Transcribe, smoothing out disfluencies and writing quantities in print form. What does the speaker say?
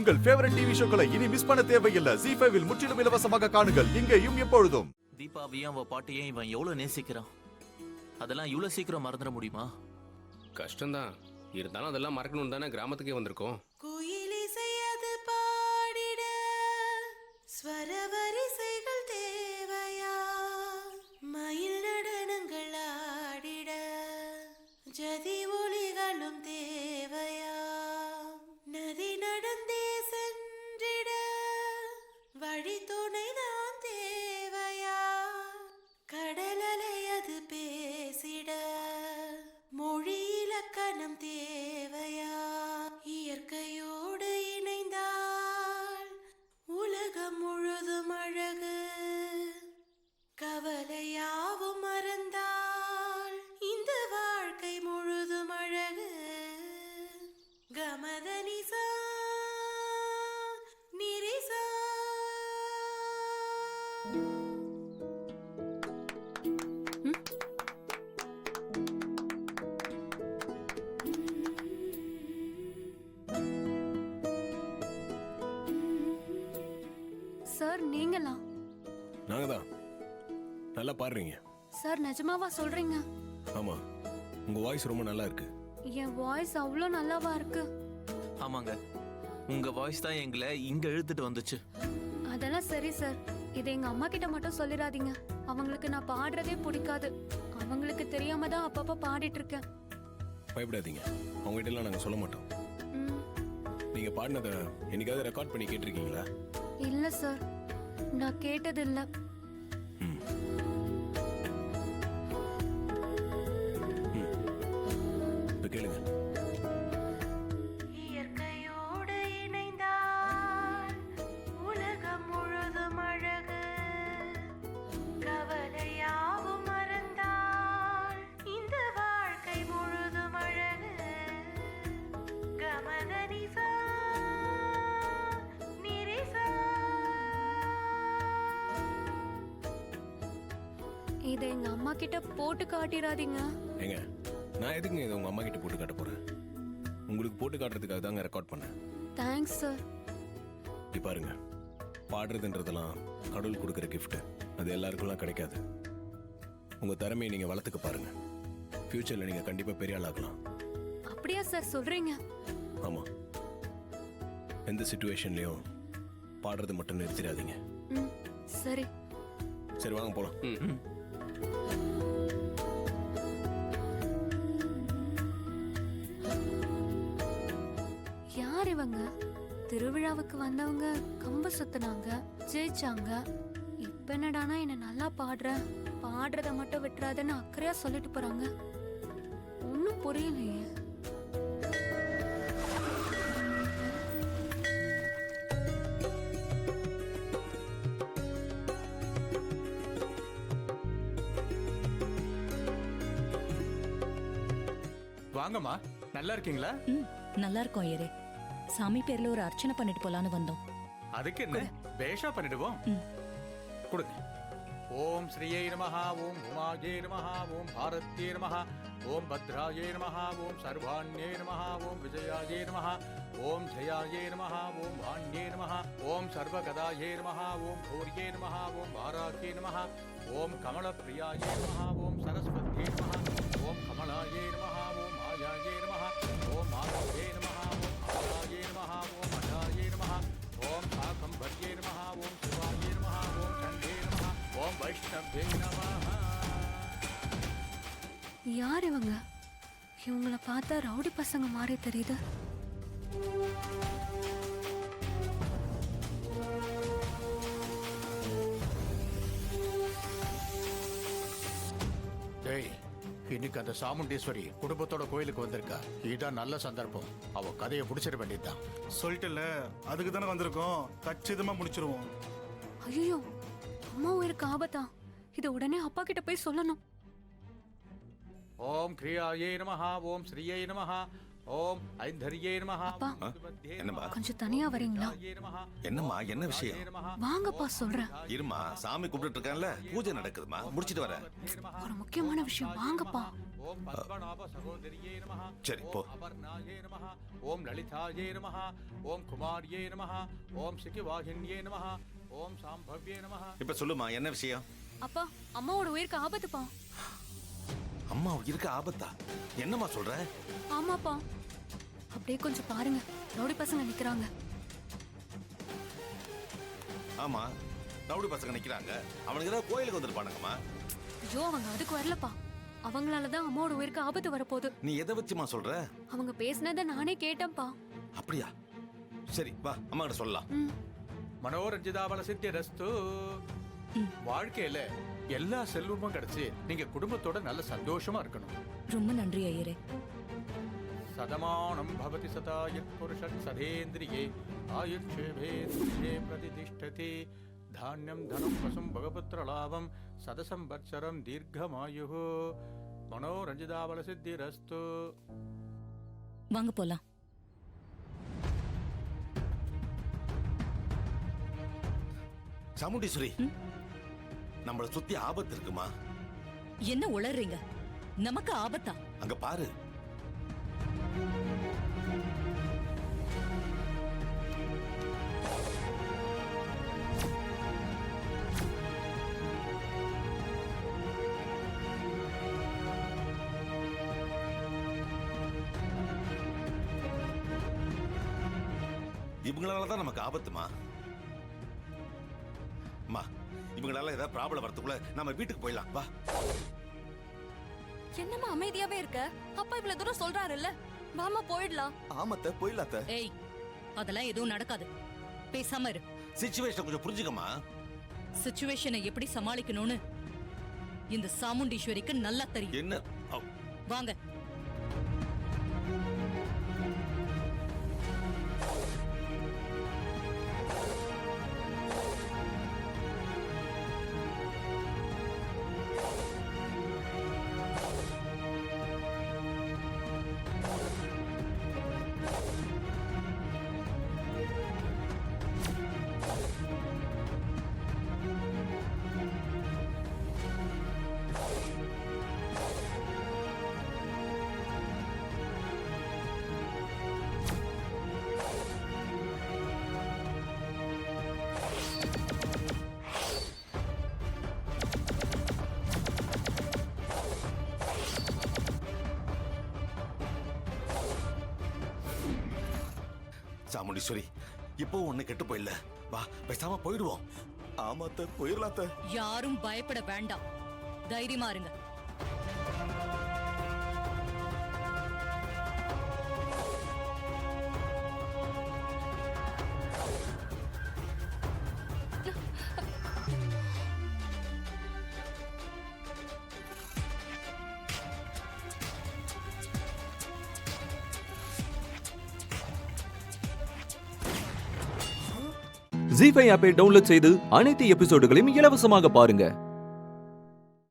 உங்கள் favourite TV ஷோக்களை இனி miss பண்ண தேவையில்லை. ஜி5 இல் முற்றிலும் இலவசமாக காணுங்கள், இங்கேயும் எப்பொழுதும். தீபாவையும் அவ பாட்டையும் இவன் எவ்வளவு நேசிக்கிறான். அதெல்லாம் இவ்வளவு சீக்கிரம் மறந்துட முடியுமா? கஷ்டம்தான். இருந்தாலும் அதெல்லாம் மறக்கணும் தானே கிராமத்துக்கே வந்திருக்கோம். குயிலிசையது பாடிட ஸ்வரவரிசைகள் தேவையா, மயில் நடனங்கள் ஆடிட ஜதி ஒளிகளும் தேவையா, நதி நடந்தே சென்றிட வழி துணைதான் தேவையா, கடலலையது பேசிட மொழி இலக்கணம் தேவையா, இயற்கையோடு இணைந்தால் உலகம் முழுதும் அழகு, கவலையாவும் மறந்தால் இந்த வாழ்க்கை முழுதும் அழகு. கமதனிசா நிரிசா. சார் நீங்களா? நாங்க தான். நல்லா பாடுறீங்க. சார் நிஜமாவா சொல்றீங்க? ஆமா, உங்க வாய்ஸ் ரொம்ப நல்லா இருக்கு. என் வாய்ஸ் அவ்வளோ நல்லாவா இருக்கு? ஆமாங்க, உங்க வாய்ஸ் தான் எங்களை இங்க இழுத்துட்டு வந்துச்சு. அதெல்லாம் சரி சார், இதை எங்க அம்மா கிட்ட மட்டும் சொல்லிடாதீங்க. அவங்களுக்கு நான் பாடுறதே பிடிக்காது. அவங்களுக்கு தெரியாம தான் அப்பப்ப பாடிட்டு இருக்கேன். பயப்படாதீங்க, அவங்ககிட்ட எல்லாம் நாங்க சொல்ல மாட்டோம். ம், நீங்க பாடினதை என்னைக்காவது ரெக்கார்ட் பண்ணி கேட்டிருக்கீங்களா? இல்ல சார், நான் கேட்டது இல்ல. ம். இப்ப கேளுங்க. இயற்கையோடு இணைந்தால் உலகம் முழுதும் அழகு, கவலையாவும் மறந்தால் இந்த வாழ்க்கை முழுதும் அழகு. கமதனிசா நிரிசா. இதை எங்க அம்மா கிட்ட போட்டு காட்டிடாதீங்க. ஏங்க, நான் எதுக்குங்க இதை உங்க அம்மா கிட்ட போட்டு காட்ட போறேன்? உங்களுக்கு போட்டு காட்டுறதுக்காக தாங்க ரெக்கார்ட் பண்ணேன். Thanks sir. இப்ப பாருங்க, பாடுறதுன்றதெல்லாம் கடவுள் கொடுக்குற கிஃப்ட். அது எல்லாருக்கும்லாம் கிடைக்காது. உங்க திறமையை நீங்க வளர்த்துக்க பாருங்க. ஃபியூச்சர்ல நீங்க கண்டிப்பா பெரிய ஆளாகலாம். அப்படியா சார் சொல்றீங்க? ஆமா, எந்த சிச்சுவேஷன்லயும் பாடுறது மட்டும் நிறுத்திடாதீங்க. ம், சரி. சரி வாங்க போலாம். ம். யார் இவங்க? திருவிழாவுக்கு வந்தவங்க கம்பு சுத்தினாங்க, ஜெயிச்சாங்க. இப்ப என்னடானா என்ன நல்லா பாடுறத மட்டும் விட்டுறாதுன்னு அக்கறையா சொல்லிட்டு போறாங்க. ஒன்னும் புரியலையே. வாங்கம்மா, நல்லா இருக்கீங்களா? நல்லா இருக்கோம் ஏரே. சாமி பேர்ல ஒரு அர்ச்சனை பண்ணிட்டு போலான்னு வந்தோம். அதுக்கு என்ன, பேஷா பண்ணிடுவோம். கொடுங்க. ஓம் ஸ்ரீயை நமஹ, ஓம் உமாஜே நமஹ, ஓம் பாரத்யே நமஹ, ஓம் பத்ராயே நமஹ, ஓம் சர்வாண்யே நமஹ, ஓம் விஜயாயே நமஹ, ஓம் ஜயாயே நமஹ, ஓம் வாண்யே நமஹ, ஓம் சர்வகதாயே நமஹ, ஓம் கௌரியே நமஹ, ஓம் வாராகே நமஹ, ஓம் கமலப்பிரியாயே நமஹ, ஓம் சரஸ்வத்யே நமஹ, ஓம் கமலாயே நமஹ, ஓம் மாயாயே நமஹ, ஓம் மாதவே நமஹ, ஓம் ஆயாயே நமஹ, ஓம் அஜாயே நமஹ, ஓம் சாகம்பர்யே நமஹ, ஓம் சிவாயே நமஹ, ஓம் சண்டே நமஹ, ஓம் வைஷ்ணவே நமஹ. யார் இவங்க? இவங்கள பார்த்தா ரவுடி பசங்க மாதிரி தெரியுது. டேய், இன்னைக்கு அந்த சாமுண்டீஸ்வரி குடும்பத்தோட கோயிலுக்கு வந்திருக்கா. இதான் நல்ல சந்தர்ப்பம். அவ கதையை முடிச்சிட வேண்டியதுதான். சொல்லிட்டுல, அதுக்கு தானே வந்திருக்கோம். கச்சிதமா முடிச்சிருவோம். ஐயோ, அம்மா உயிருக்கு ஆபத்தா. இதை உடனே அப்பா கிட்ட போய் சொல்லணும். ஓம் கிரியாயே நமஹ, ஓம் ஸ்ரீயை நமஹ, ஓம் ஐந்தரியே நமஹ. அப்பா. என்னம்மா? கொஞ்சம் தனியா வரீங்களா? என்னம்மா என்ன விஷயம்? வாங்கப்பா சொல்றேன். இருமா, சாமி கும்பிட்டு இருக்கேன்ல, பூஜை நடக்குதுமா, முடிச்சிட்டு வரேன். ஒரு முக்கியமான விஷயம், வாங்கப்பா. ஓம் பத்மநாப சகோதரியே நமஹ. சரி போ. அபர்ணாயே நமஹ. ஓம் லலிதாயே நமஹ. ஓம் குமாரியே நமஹ. ஓம் சிகிவாகின்யே நமஹ. ஓம் சாம்பவ்யே நமஹ. இப்ப சொல்லுமா, என்ன விஷயம்? அப்பா, அம்மாவோட உயிருக்கு ஆபத்துப்பா. அம்மா இருக்க ஆபத்தா? என்னம்மா சொல்ற? ஆமாப்பா. அப்படியே கொஞ்சம் பாருங்க, ரவுடி பசங்க நிக்கிறாங்க. ஆமா, ரவுடி பசங்க நிக்கிறாங்க. அவனுக்கு ஏதாவது கோயிலுக்கு வந்திருப்பானுங்கம்மா. ஐயோ, அவங்க அதுக்கு வரலப்பா. அவங்களாலதான் அம்மாவோட உயிருக்கு ஆபத்து வரப்போகுது. நீ எதை வச்சுமா சொல்ற? அவங்க பேசினதை நானே கேட்டேன்ப்பா. அப்படியா? சரி வா, அம்மா கிட்ட சொல்லலாம். மனோரஞ்சிதாபல சித்திரஸ்து. வாழ்க்கையில எல்லா செல்வமும் கிடைச்சு நீங்க குடும்பத்தோட நல்ல சந்தோஷமா இருக்கணும். ரொம்ப நன்றி ஐயரே. சதமானம் பவதி சதா யத் புருஷன் சதேந்திரியே ஆயுட்சேவேந்திரியே பிரதிதிஷ்டதி. தானியம் தனம் பசும் பகபுத்திர லாபம் சதசம்பத்சரம் தீர்க்கமாயு. மனோரஞ்சிதாபல சித்திரஸ்து. வாங்க போலாம். சாமுண்டீஸ்வரி, நம்மள சுத்தி ஆபத்து இருக்குமா? என்ன உளறீங்க? நமக்கு ஆபத்தா? அங்க பாரு. இவங்களாலதான் நமக்கு ஆபத்துமா? அம்மா, இவங்களால ஏதாவது ப்ராப்ளம் வரதுக்குள்ள நம்ம வீட்டுக்கு போயிடலாம் வா. என்னம்மா அமைதியாவே இருக்க? அப்பா இவ்வளவு தூரம் சொல்றாருல்ல, வாமா போயிடலாம். ஆமாத்த, போயிடலாத்த. ஏய், அதெல்லாம் எதுவும் நடக்காது. பேசாம இரு. சிச்சுவேஷன் கொஞ்சம் புரிஞ்சுக்கமா. சிச்சுவேஷனை எப்படி சமாளிக்கணும்னு இந்த சாமுண்டீஸ்வரிக்கு நல்லா தெரியும். என்ன? வாங்க. சாமுண்டீஸ்வரி, இப்போ ஒண்ணு கெட்டு போயிடல. வா, பேசாம போயிடுவோம். ஆமாத்த, போயிடலாத்த. யாரும் பயப்பட வேண்டாம். தைரியமா இருங்க. ஜீ5 ஆப்பை டவுன்லோட் செய்து அனைத்து எபிசோடுகளையும் இலவசமாக பாருங்க.